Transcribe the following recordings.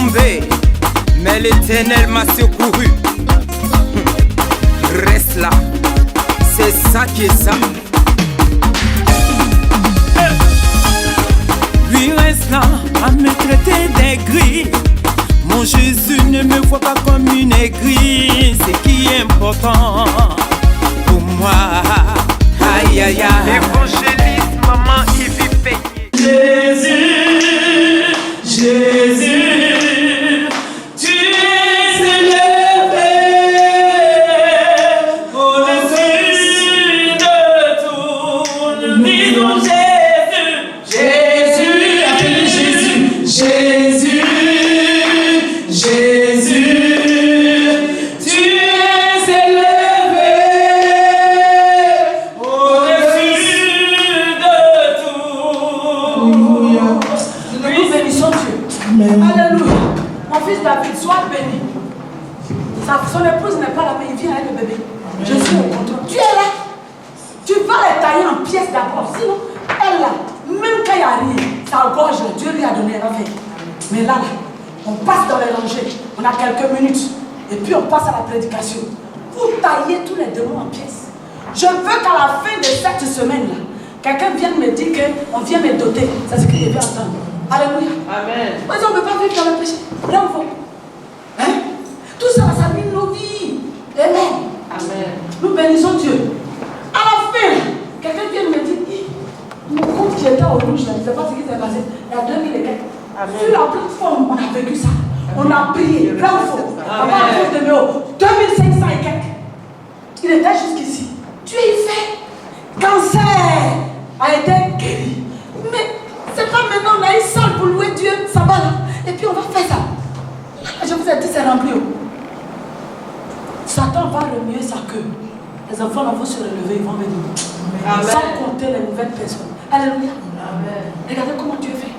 tombé, mais l'Éternel m'a secouru. Reste là, c'est ça qui est ça. Lui reste là à me traiter d'aigri. Mon Jésus ne me voit pas comme une aigrie. C'est qui est important pour moi. Aïe aïe aïe. Évangéliste, maman, il vit payer. Jésus, Jésus, tu es élevé au-dessus de tout. Nous disons Jésus, Jésus, appelez Jésus, Jésus, Jésus, tu es élevé au-dessus de tout. Nous bénissons Dieu. Alléluia. Mon fils David, sois béni. Son épouse n'est pas là, mais il vient avec le bébé. Je suis au contrôle. Tu es là. Tu vas les tailler en pièces d'abord. Sinon, elle là, même quand il n'y a rien, sa gorge, Dieu lui a donné un fait. Mais là, on passe dans les rangées. On a quelques minutes. Et puis on passe à la prédication. Vous taillez tous les démons en pièces. Je veux qu'à la fin de cette semaine-là, quelqu'un vienne me dire qu'on vient me doter. C'est ce que je vais entendre. Alléluia. Amen. Mais on ne peut pas vivre dans le péché. Là, on faut. Hein? Tout ça, ça mine nos vies. Amen. Amen. Nous bénissons Dieu. À la fin, quelqu'un vient me dire, mon compte qui était au rouge, je ne sais pas ce qui s'est passé. Il y a 2000 et quelques. Sur la plateforme, on a vécu ça. On a prié. Là, on faut. On va faire de numéro 2500 et quelques. Il était jusqu'ici. Dieu, il fait. Cancer a été guéri. Mais c'est pas maintenant, on a une salle pour louer Dieu, ça va là. Et puis on va faire ça. Je vous ai dit, c'est rempli. Satan va remuer sa queue. Les enfants vont se relever, ils vont venir. Sans compter les nouvelles personnes. Alléluia. Amen. Regardez comment Dieu fait.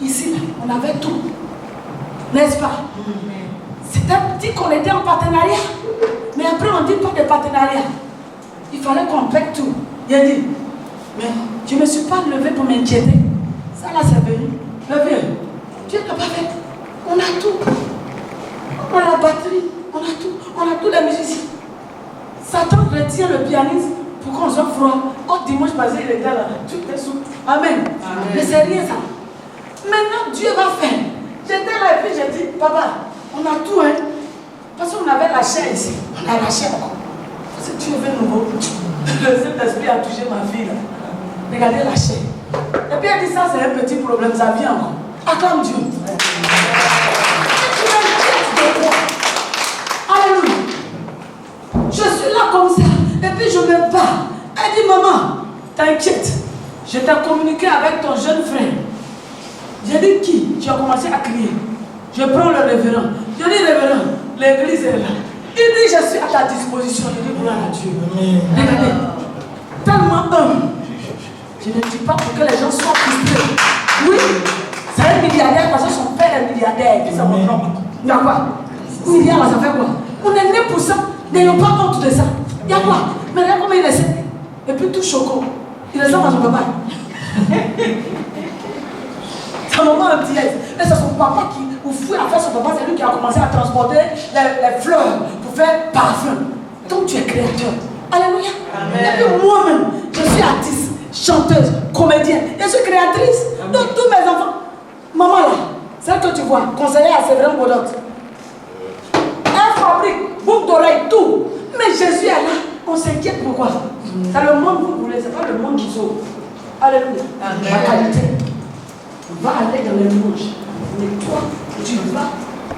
Ici, là, on avait tout. N'est-ce pas? C'était dit qu'on était en partenariat. Mais après, on dit pas de partenariat. Il fallait qu'on paie tout. Il a dit, mais je ne me suis pas levé pour m'inquiéter. Ça là, c'est venu. Le vieux, Dieu n'a pas fait. On a tout. On a la batterie. On a tout. On a tous les musiciens. Satan retient le pianiste pour qu'on soit froid. Oh, dimanche passé, il était là. Tout est sous. Amen. Mais c'est rien ça. Maintenant, Dieu va faire. J'étais là et puis j'ai dit, papa, on a tout, hein. Parce qu'on avait la chair ici. On a la chair encore. Parce que Dieu veut nouveau. Le Saint-Esprit a touché ma fille là. Regardez la chair. Et puis elle dit ça, c'est un petit problème, ça vient encore. Acclame Dieu. Alléluia. Je suis là comme ça. Et puis je me bats. Elle dit, maman, t'inquiète. Je t'ai communiqué avec ton jeune frère. J'ai dit qui? Tu as commencé à crier. Je prends le révérend. Je dis révérend, l'église est là. Il dit je suis à ta disposition. Je dis gloire à Dieu. Regardez, tellement humble. Je ne dis pas pour que les gens soient frustrés. Oui, c'est un milliardaire parce que son père est milliardaire. Et puis c'est mon oncle. Il y a quoi? Milliard là, ça fait quoi? On est né pour ça. N'ayons pas honte de ça. Il y a quoi? Mais regarde comment il essaie. Et puis tout choco. Il ressemble à son papa. Sa maman un petit aise. Et c'est son papa qui, ou fouille à faire son papa, c'est lui qui a commencé à transporter les fleurs pour faire parfum. Donc tu es créateur. Alléluia. Amen. Et puis moi-même, je suis artiste, chanteuse, comédienne. Je suis créatrice. Amen. Donc tous mes enfants. Maman là, celle que tu vois, conseillère à Séverin Godot. Elle fabrique, boucle d'oreille, tout. Mais Jésus est là. On s'inquiète pourquoi? C'est le monde que vous voulez, c'est pas le monde qui sauve. Alléluia. Amen. La qualité. Va aller dans les louanges. Mais toi, tu vas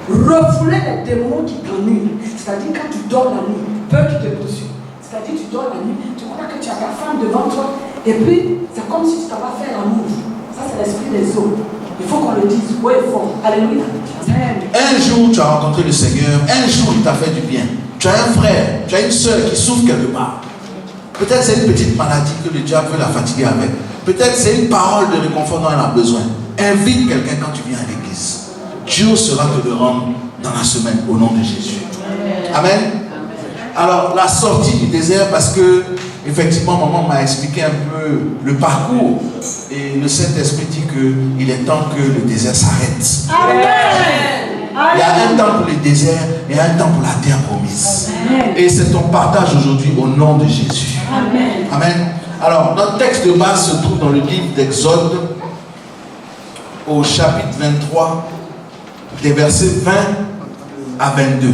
refouler les démons qui t'ennuient. C'est-à-dire quand tu dors la nuit, peur qui te poursuit. C'est-à-dire tu dors la nuit, tu crois que tu as ta femme devant toi. Et puis, c'est comme si tu t'en vas faire l'amour. Ça, c'est l'esprit des eaux. Il faut qu'on le dise haut et fort. Alléluia. Un jour, tu as rencontré le Seigneur. Un jour, il t'a fait du bien. Tu as un frère, tu as une soeur qui souffre quelque part. Peut-être c'est une petite maladie que le diable veut la fatiguer avec. Peut-être c'est une parole de réconfort dont elle a besoin. Invite quelqu'un quand tu viens à l'église. Dieu sera te le rendre dans la semaine au nom de Jésus. Amen. Alors, la sortie du désert, parce que, effectivement, maman m'a expliqué un peu le parcours. Et le Saint-Esprit dit qu'il est temps que le désert s'arrête. Amen. Il y a un temps pour le désert et un temps pour la terre promise. Amen. Et c'est ton partage aujourd'hui au nom de Jésus. Amen. Amen. Alors, notre texte de base se trouve dans le livre d'Exode, au chapitre 23, des versets 20 à 22.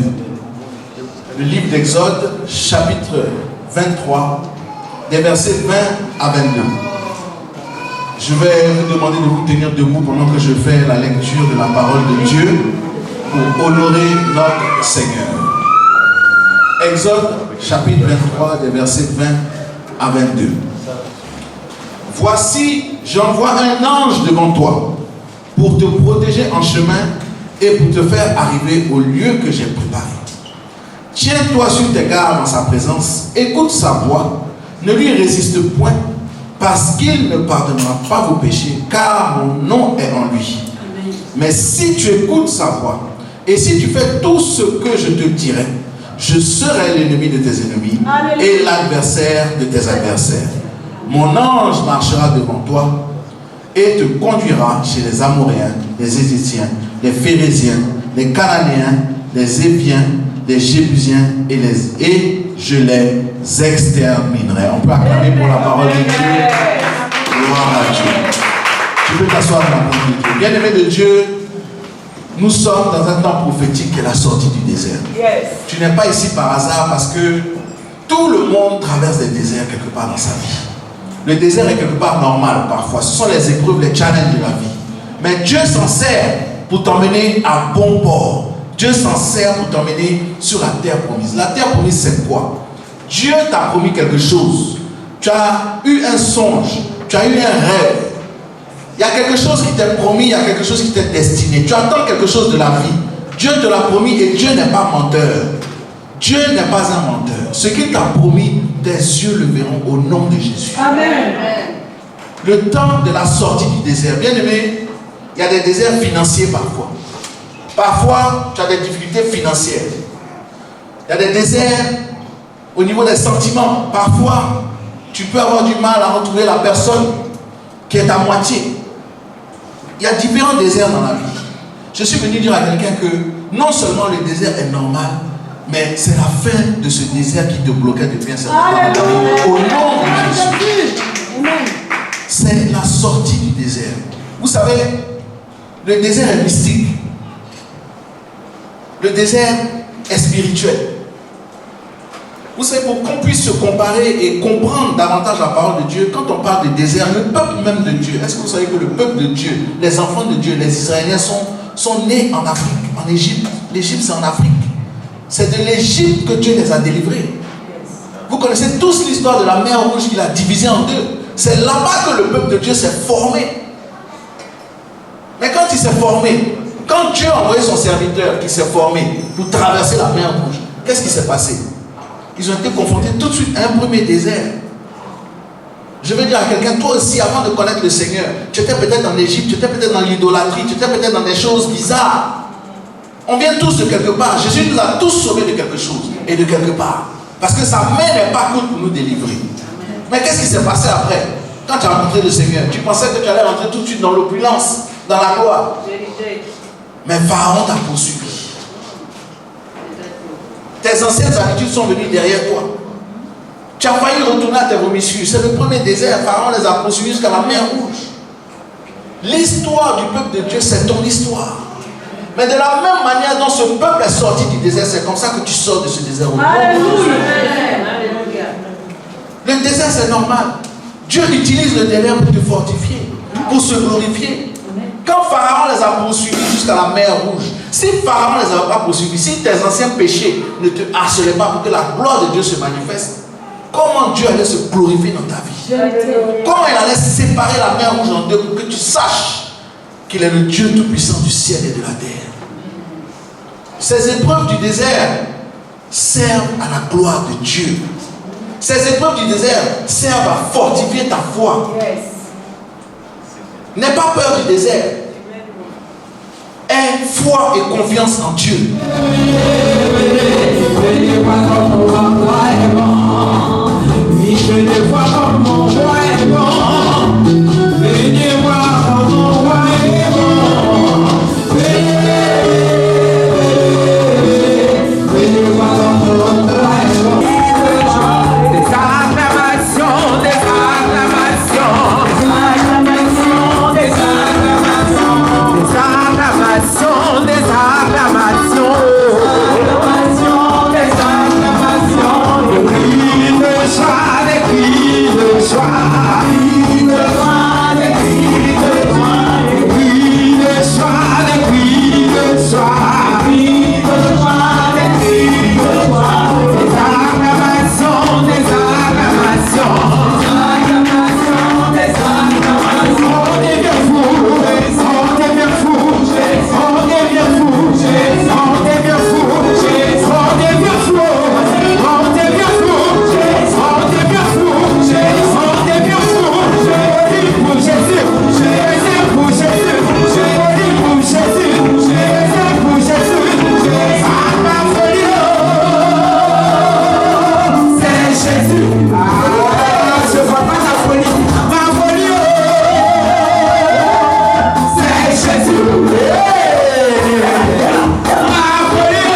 Le livre d'Exode, chapitre 23, des versets 20 à 22. Je vais vous demander de vous tenir debout pendant que je fais la lecture de la parole de Dieu pour honorer notre Seigneur. Exode, chapitre 23, des versets 20 à 22. Voici, j'envoie un ange devant toi pour te protéger en chemin et pour te faire arriver au lieu que j'ai préparé. Tiens-toi sur tes gardes en sa présence, écoute sa voix, ne lui résiste point, parce qu'il ne pardonnera pas vos péchés, car mon nom est en lui. Amen. Mais si tu écoutes sa voix, et si tu fais tout ce que je te dirai, je serai l'ennemi de tes ennemis. Amen. Et l'adversaire de tes adversaires. Mon ange marchera devant toi et te conduira chez les Amoréens, les Égyptiens, les Phérésiens, les Cananéens, les Éviens, les Jébusiens et je les exterminerai. On peut acclamer pour la parole de Dieu. Gloire à Dieu. Tu peux t'asseoir dans la parole de Dieu. Bien-aimé de Dieu, nous sommes dans un temps prophétique qui est la sortie du désert. Yes. Tu n'es pas ici par hasard parce que tout le monde traverse des déserts quelque part dans sa vie. Le désert est quelque part normal parfois. Ce sont les épreuves, les challenges de la vie. Mais Dieu s'en sert pour t'emmener à bon port. Dieu s'en sert pour t'emmener sur la terre promise. La terre promise, c'est quoi? Dieu t'a promis quelque chose. Tu as eu un songe. Tu as eu un rêve. Il y a quelque chose qui t'est promis. Il y a quelque chose qui t'est destiné. Tu attends quelque chose de la vie. Dieu te l'a promis et Dieu n'est pas menteur. Dieu n'est pas un menteur. Ce qu'il t'a promis, tes yeux le verront au nom de Jésus. Amen. Le temps de la sortie du désert. Bien aimé, il y a des déserts financiers parfois. Parfois, tu as des difficultés financières. Il y a des déserts au niveau des sentiments. Parfois, tu peux avoir du mal à retrouver la personne qui est à moitié. Il y a différents déserts dans la vie. Je suis venu dire à quelqu'un que non seulement le désert est normal, mais c'est la fin de ce désert qui te bloquait depuis un certain temps. Au nom de Jésus. C'est la sortie du désert. Vous savez, le désert est mystique. Le désert est spirituel. Vous savez, pour qu'on puisse se comparer et comprendre davantage la parole de Dieu, quand on parle de désert, le peuple même de Dieu, est-ce que vous savez que le peuple de Dieu, les enfants de Dieu, les Israéliens sont nés en Afrique, en Égypte. L'Égypte, c'est en Afrique. C'est de l'Égypte que Dieu les a délivrés. Vous connaissez tous l'histoire de la mer Rouge qu'il a divisée en deux. C'est là-bas que le peuple de Dieu s'est formé. Mais quand il s'est formé, quand Dieu a envoyé son serviteur qui s'est formé pour traverser la mer Rouge, qu'est-ce qui s'est passé? Ils ont été confrontés tout de suite à un premier désert. Je veux dire à quelqu'un, toi aussi, avant de connaître le Seigneur, tu étais peut-être en Égypte, tu étais peut-être dans l'idolâtrie, tu étais peut-être dans des choses bizarres. On vient tous de quelque part. Jésus nous a tous sauvés de quelque chose et de quelque part. Parce que sa main n'est pas courte pour nous délivrer. Mais qu'est-ce qui s'est passé après? Quand tu as rencontré le Seigneur, tu pensais que tu allais rentrer tout de suite dans l'opulence, dans la gloire. Mais Pharaon t'a poursuivi. Tes anciennes habitudes sont venues derrière toi. Tu as failli retourner à tes vomissures. C'est le premier désert. Pharaon les a poursuivis jusqu'à la mer Rouge. L'histoire du peuple de Dieu, c'est ton histoire. Mais de la même manière dont ce peuple est sorti du désert, c'est comme ça que tu sors de ce désert. Alléluia. Le désert, c'est normal. Dieu utilise le désert pour te fortifier, pour se glorifier. Quand Pharaon les a poursuivis jusqu'à la mer Rouge, si Pharaon ne les avait pas poursuivis, si tes anciens péchés ne te harcelaient pas pour que la gloire de Dieu se manifeste, comment Dieu allait se glorifier dans ta vie? Comment il allait séparer la mer Rouge en deux pour que tu saches qu'il est le Dieu tout-puissant du ciel et de la terre? Ces épreuves du désert servent à la gloire de Dieu. Ces épreuves du désert servent à fortifier ta foi. N'aie pas peur du désert. Aie foi et confiance en Dieu. venez voir comme mon roi est bon. Oui, venez voir comme mon roi est bon. Venez voir comme mon roi est bon. Venez voir comme mon roi est bon. Des acclamations, des acclamations, des acclamations, des acclamations, des acclamations, des acclamations, des acclamations, des cris de joie, des cris de joie, des cris de joie, des cris de joie, des cris de joie, des cris de joie, des cris de joie, des acclamations, des acclamations, des acclamations, on devient fou, on devient fou, on devient fou, on devient fou, on devient fou, on devient fou, on devient fou, on devient fou, pour Jésus, pour Jésus, pour Jésus, pour Jésus, à ma folie, c'est Jésus. Je vois pas ta folie, ma folie, c'est Jésus. Ma folie,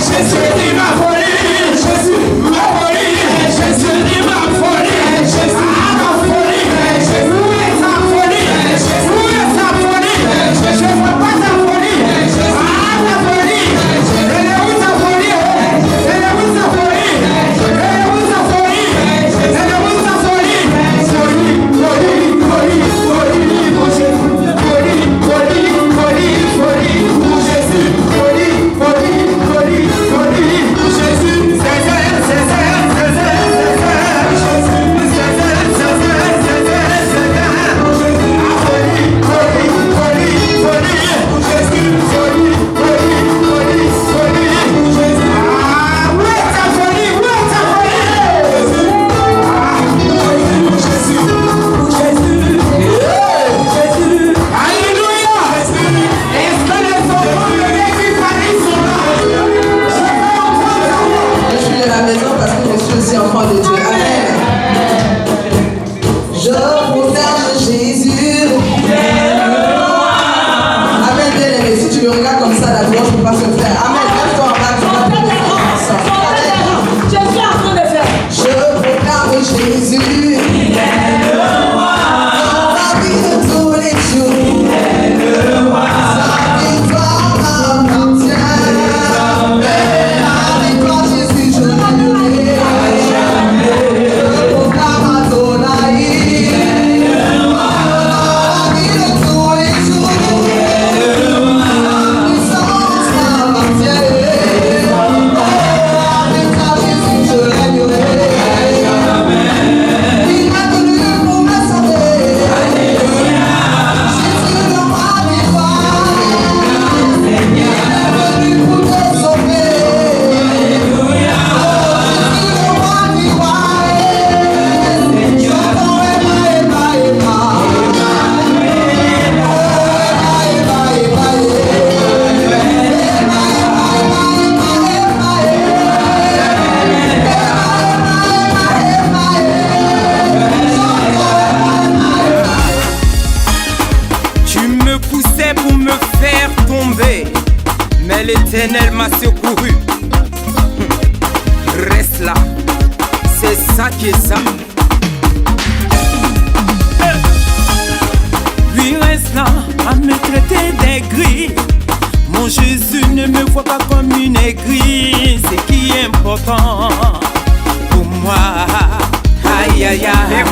Jésus dit ma folie, Jésus, ma folie, Jésus dit ma folie, Jésus, ma folie, Jésus, où est ta folie, où est ta folie, je vois pas ta folie, ta folie, elle est où ta folie, elle est où ta folie, elle est où ta folie, elle est où ta folie, folie, folie, folie, folie pour Jésus, folie, folie, folie, folie pour Jésus, folie, folie, folie, folie pour Jésus, Je suis de la maison parce que je suis aussi enfant de Dieu. Amen. Je proclame Jésus. Amen, bien aimé. Si tu me regardes comme ça, la louange ne peut pas se faire. Amen. Lève-toi en bas, tu vas prier ensemble. Amen. Je suis en train de faire. Je proclame Jésus. Dans ma vie de tous les jours. Sa victoire m'appartient. Avec toi, Jésus, je l'aimerai. Je proclame Adonai. Dans ma vie de tous les jours. Sa puissance m'appartient. Avec toi, Jésus, je l'aimerai. Il m'a donné pour me sauver. Jésus, le roi des rois. Il est venu pour te sauver. Jésus, le roi des rois. J'entends Emma, Emma, Tu me poussais pour me faire tomber, mais l'Éternel m'a secouru. Reste là, c'est ça qui est ça. Lui reste là à me traiter d'aigri. Mon Jésus ne me voit pas comme une aigrie. C'est qui est important pour moi. Aïe aïe aïe.